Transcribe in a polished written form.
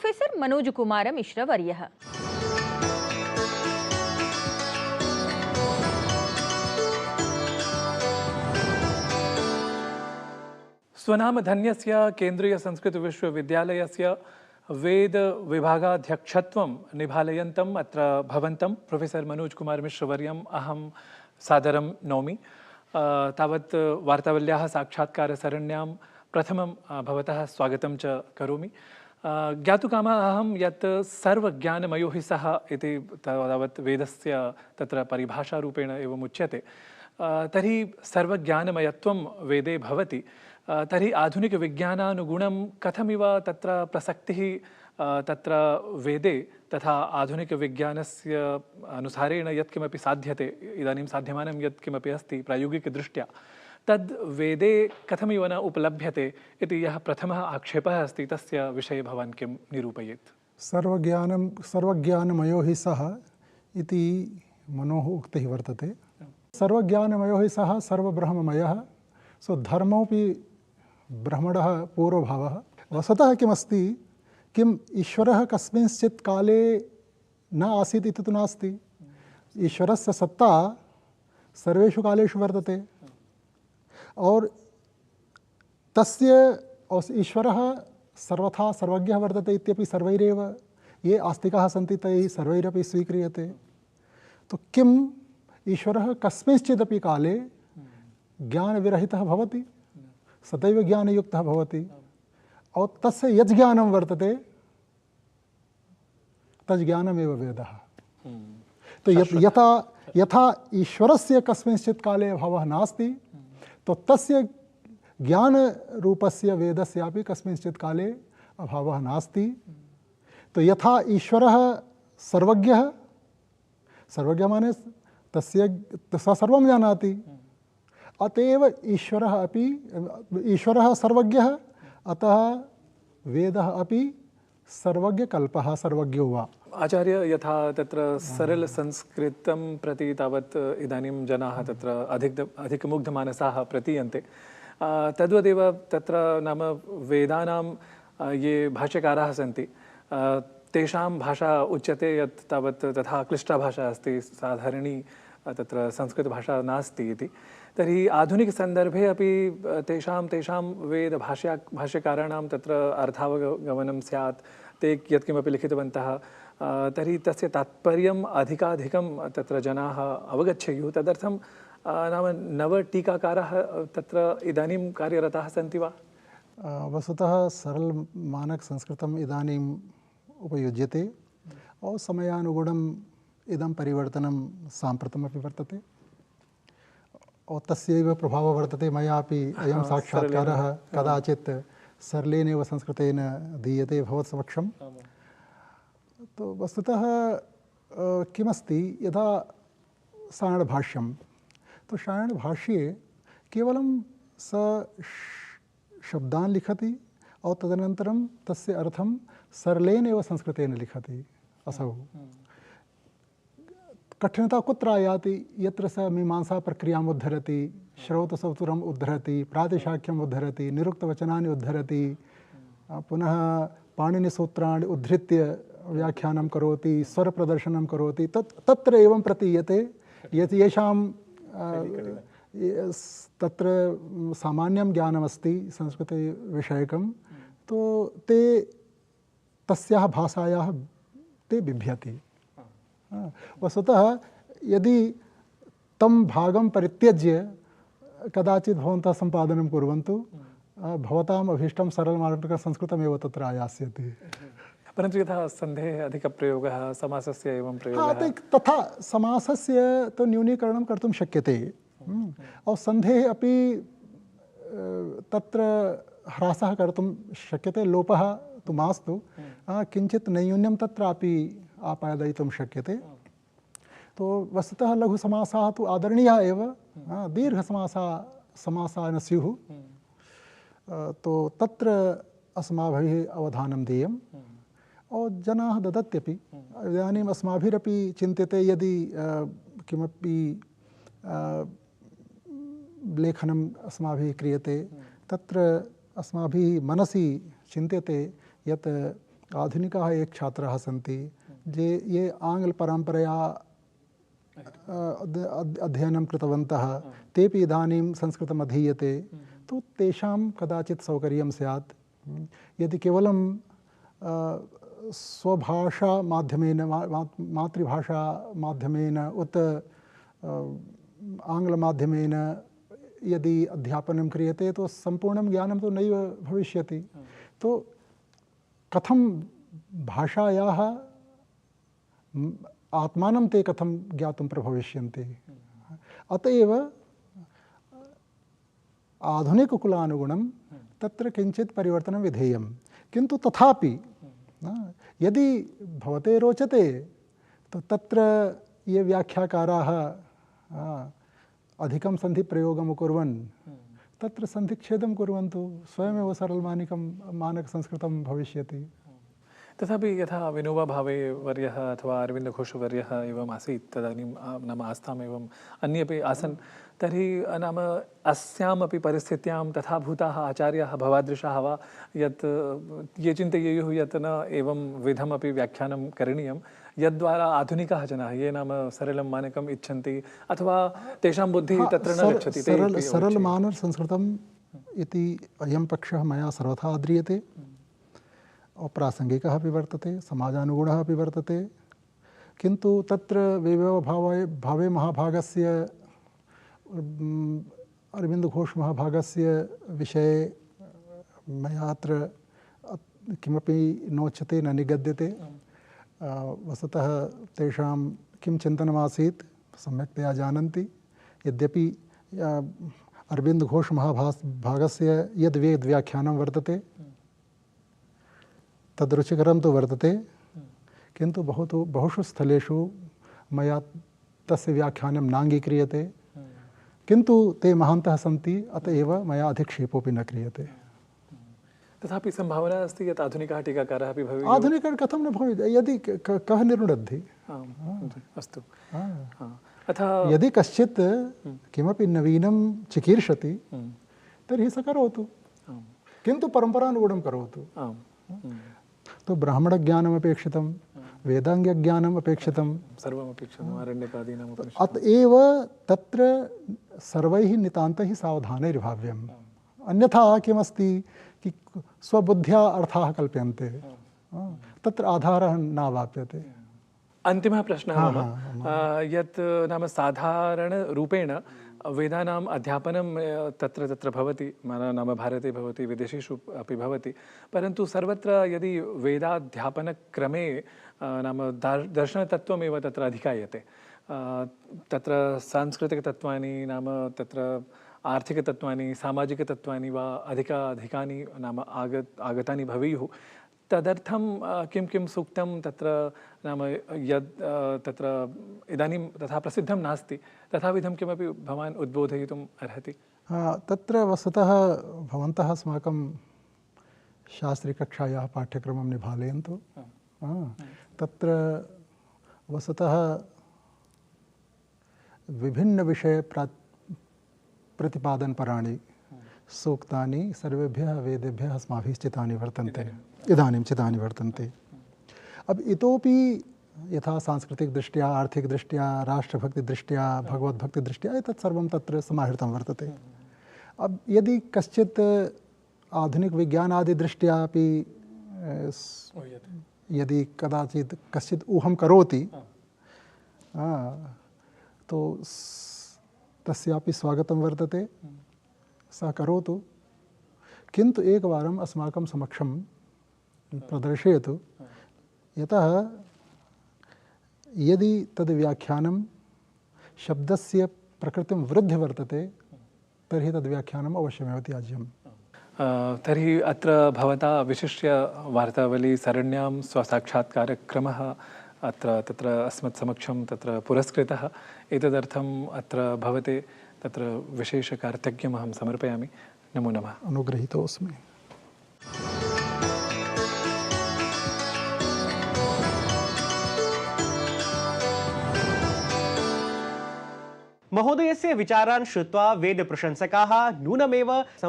Professor Manoj Kumar मिश्रवर्यः। स्वनामधन्यस्य केन्द्रीय संस्कृत विश्वविद्यालयस्य वेद विभागाध्यक्षत्वं निभालयन्तम् अत्र भवन्तं प्रोफेसर मनोज कुमार मिश्रवर्यम् अहं सादरं नौमि। तावत् वार्तावल्याः साक्षात्कारसरण्यां प्रथमं भवतः स्वागतं च करोमि। ज्ञातुकामः अहं यत् सर्वज्ञानमयो हि सः इति तावत् वेदस्य तत्र परिभाषारूपेण एवम् उच्यते। तर्हि सर्वज्ञानमयत्वं वेदे भवति। तर्हि आधुनिकविज्ञानानुगुणं कथमिव तत्र प्रसक्तिः तत्र वेदे तथा आधुनिकविज्ञानस्य अनुसारेण यत्किमपि साध्यते, इदानीं साध्यमानं यत्किमपि अस्ति प्रायोगिकदृष्ट्या तद् वेदे कथमिव न उपलभ्यते इति यः प्रथमः आक्षेपः अस्ति, तस्य विषये भवान् किं निरूपयेत्? सर्वज्ञानमयो हि सः इति मनोः उक्तिः वर्तते। सर्वज्ञानमयो हि सः सर्वब्रह्ममयः। सो धर्मोऽपि ब्रह्मणः पूर्वभावः। वस्तुतः किमस्ति, किम् ईश्वरः कस्मिंश्चित् काले न आसीत् इति तु नास्ति। ईश्वरस्य सत्ता सर्वेषु कालेषु वर्तते और तस्य ईश्वरः सर्वथा सर्वज्ञः वर्तते इत्यपि सर्वैरेव ये आस्तिकाः सन्ति तैः सर्वैरपि स्वीक्रियते। तो किम् ईश्वरः कस्मिंश्चिदपि काले ज्ञानविरहितः भवति, सदैव ज्ञानयुक्तः भवति और तस्य यत् ज्ञानं वर्तते तत् ज्ञानमेव वेदः। तो यथा ईश्वरस्य कस्मिंश्चित् काले अभावः नास्ति, तो तस्य ज्ञानरूपस्य वेदस्यापि कस्मिंश्चित् काले अभावः नास्ति। तो यथा ईश्वरः सर्वज्ञः, सर्वज्ञ माने सः सर्वं जानाति, अतएव ईश्वरः सर्वज्ञः, अतः वेदः अपि सर्वज्ञकल्पः, सर्वज्ञो वा। आचार्य, यथा तत्र सरलसंस्कृतं प्रति तावत् इदानीं जनाः तत्र अधिकमुग्धमानसाः प्रतीयन्ते, तद्वदेव तत्र नाम वेदानां ये भाष्यकाराः सन्ति तेषां भाषा उच्यते यत् तावत् तथा क्लिष्टा भाषा अस्ति, साधारणी तत्र संस्कृतभाषा नास्ति इति। तर्हि आधुनिकसन्दर्भे अपि तेषां भाष्यकाराणां तत्र अर्थावगमनं स्यात्, ते यत्किमपि लिखितवन्तः तर्हि तस्य तात्पर्यम् अधिकाधिकं तत्र जनाः अवगच्छेयुः। तदर्थं नाम नवटीकाकाराः तत्र इदानीं कार्यरताः सन्ति वा? वस्तुतः सरलमानकसंस्कृतम् इदानीम् उपयुज्यते और समयानुगुणम् इदं परिवर्तनं साम्प्रतमपि वर्तते और तस्यैव प्रभावः वर्तते। मयापि अयं साक्षात्कारः कदाचित् सरलेनैव संस्कृतेन दीयते भवत्समक्षं। तो वस्तुतः किमस्ति, यथा सायणभाष्यं, तो सायणभाष्ये केवलं शब्दान् लिखति और तदनन्तरं तस्य अर्थं सरलेनैव संस्कृतेन लिखति असौ। कठिनता कुत्र आयाति, यत्र स मीमांसा प्रक्रियाम् उद्धरति, श्रौतसूत्रम् उद्धरति, प्रातिशाख्यम् उद्धरति, निरुक्तवचनानि उद्धरति, पुनः पाणिनिसूत्राणि उद्धृत्य व्याख्यानं करोति, स्वरप्रदर्शनं करोति। तत्र एवं प्रतीयते यत् येषां तत्र सामान्यं ज्ञानमस्ति संस्कृते विषयकं, तो ते तस्याः भाषायाः ते बिभ्यति। वस्तुतः यदि तं भागं परित्यज्य कदाचित् भवन्तः सम्पादनं कुर्वन्तु, भवताम् अभीष्टं सरलमानकसंस्कृतमेव तत्र आयास्यति। परन्तु यथा सन्धेः अधिकप्रयोगः, समासस्य एवं प्रयोगः, तथा समासस्य तो न्यूनीकरणं कर्तुं शक्यते और सन्धेः अपि तत्र ह्रासः कर्तुं शक्यते, लोपः तु मास्तु, किञ्चित् नैयून्यं तत्रापि आपादयितुं शक्यते। तो वस्तुतः लघुसमासाः तु आदरणीयाः एव, दीर्घसमासाः न स्युः। तो तत्र अस्माभिः अवधानं देयम् और जनाः ददत्यपि। इदानीम् अस्माभिरपि चिन्त्यते, यदि किमपि लेखनम् अस्माभिः क्रियते, तत्र अस्माभिः मनसि चिन्त्यते यत् आधुनिकाः एक छात्राः सन्ति ये आङ्ग्लपरम्परया अध्ययनं कृतवन्तः, तेपि इदानीं संस्कृतम् अधीयते, तो तेषां कदाचित् सौकर्यं स्यात्। यदि केवलं स्वभाषा माध्यमेन मातृभाषा माध्यमेन उत आङ्ग्लमाध्यमेन यदि अध्यापनं क्रियते तो सम्पूर्णं ज्ञानं तो नैव भविष्यति। तो कथं भाषायाः आत्मानं ते कथं ज्ञातुं प्रभविष्यन्ति। अत एव आधुनिककुलानुगुणं तत्र किञ्चित् परिवर्तनं विधेयं। किन्तु तथापि यदि भवते रोचते तो तत्र ये व्याख्याकाराः अधिकं सन्धिप्रयोगं कुर्वन् तत्र सन्धिच्छेदं कुर्वन्तु, स्वयमेव सरलमानिकं मानकसंस्कृतं भविष्यति। तथापि यथा विनोबा भावे वर्यः अथवा अरविन्दघोषवर्यः एवम् आसीत् तदानीं नाम आस्थाम् एवं अन्येपि आसन्, तर्हि नाम अस्यामपि परिस्थित्यां तथा भूताः आचार्याः भवादृशाः वा यत् ये चिन्तयेयुः यत् न एवं विधमपि व्याख्यानं करणीयं यद्द्वारा आधुनिकाः जनाः ये नाम सरलं मानकम् इच्छन्ति अथवा तेषां बुद्धिः तत्र न गच्छति, सरलमानसंस्कृतम् इति अयं पक्षः मया सर्वथा आद्रियते। अप्रासङ्गिकः अपि वर्तते, समाजानुगुणः अपि वर्तते। किन्तु तत्र विनोबा भावे महाभागस्य अरविन्दघोषमहाभागस्य विषये मया अत्र किमपि नोच्यते, न निगद्यते। वस्तुतः तेषां किं चिन्तनमासीत् सम्यक्तया जानन्ति। यद्यपि अरविन्दघोषमहाभागस्य यद् वेदव्याख्यानं वर्तते तद्रुचिकरं तु वर्तते, किन्तु बहुषु स्थलेषु मया तस्य व्याख्यानं नाङ्गीक्रियते। किन्तु ते महान्तः सन्ति, अत एव मया अधिक्षेपोऽपि न क्रियते। तथापि सम्भावना अस्ति यत् आधुनिकः टीकाकारः अपि भवेत्। आधुनिकः कथं न भवेत्, यदि कः निर्णुदद्धि। अस्तु। यदि कश्चित् किमपि नवीनं चिकीर्षति तर्हि स करोतु, किन्तु परम्परानुगुणं करोतु। तो ब्राह्मणज्ञानम् अपेक्षितं, वेदाङ्गज्ञानम् अपेक्षितं, सर्वमपेक्षितम्, आरण्यकादीनाम् उपनिषत्। अतएव तत्र सर्वैः नितान्तैः सावधानैर्भाव्यम्। अन्यथा किमस्ति कि स्वबुद्ध्या अर्थाः कल्प्यन्ते, तत्र आधारः नावाप्यते। अन्तिमः प्रश्नः मम, यत् नाम साधारणरूपेण वेदानाम् अध्यापनं तत्र तत्र भवति, नाम भारते भवति, विदेशेषु अपि भवति, परन्तु सर्वत्र यदि वेदाध्यापनक्रमे नाम दर्शनतत्त्वमेव तत्र अधिकायते, तत्र सांस्कृतिकतत्त्वानि नाम तत्र आर्थिकतत्त्वानि, सामाजिकतत्त्वानि वा अधिकानि नाम आगतानि भवेयुः, तदर्थं किं किं सूक्तं तत्र नाम यद् तत्र इदानीं तथा प्रसिद्धं नास्ति, तथाविधं किमपि भवान् उद्बोधयितुम् अर्हति? तत्र वस्तुतः भवन्तः अस्माकं शास्त्रीकक्षायाः पाठ्यक्रमं निभालयन्तु। तत्र वस्तुतः विभिन्नविषय प्रतिपादनपराणि सूक्तानि सर्वेभ्यः वेदेभ्यः अस्माभिः चितानि वर्तन्ते, इदानीं चितानि वर्तन्ते। अब इतोपि यथा सांस्कृतिकदृष्ट्या, आर्थिकदृष्ट्या, राष्ट्रभक्तिदृष्ट्या, भगवद्भक्तिदृष्ट्या एतत् सर्वं तत्र समाहृतं वर्तते। अब यदि कश्चित् आधुनिकविज्ञानादिदृष्ट्या अपि यदि कदाचित् कश्चित् ऊहं करोति तो तस्यापि स्वागतं वर्तते, सः करोतु। किन्तु एकवारम् अस्माकं समक्षं प्रदर्शयतु, यतः यदि तद् व्याख्यानं शब्दस्य प्रकृतिं वृद्ध्य वर्तते तर्हि तद् व्याख्यानम् अवश्यमेव त्याज्यम्। तर्हि अत्र भवता विशिष्य वार्तावली सरण्यां स्वसाक्षात्कारक्रमः अत्र तत्र अस्मत्समक्षं तत्र पुरस्कृतः। एतदर्थम् अत्र भवते तत्र विशेषकार्तज्ञमहं समर्पयामि। नमो नमः। अनुगृहीतोऽस्मि। महोदयस्य विचारान् श्रुत्वा वेदप्रशंसकाः नूनमेव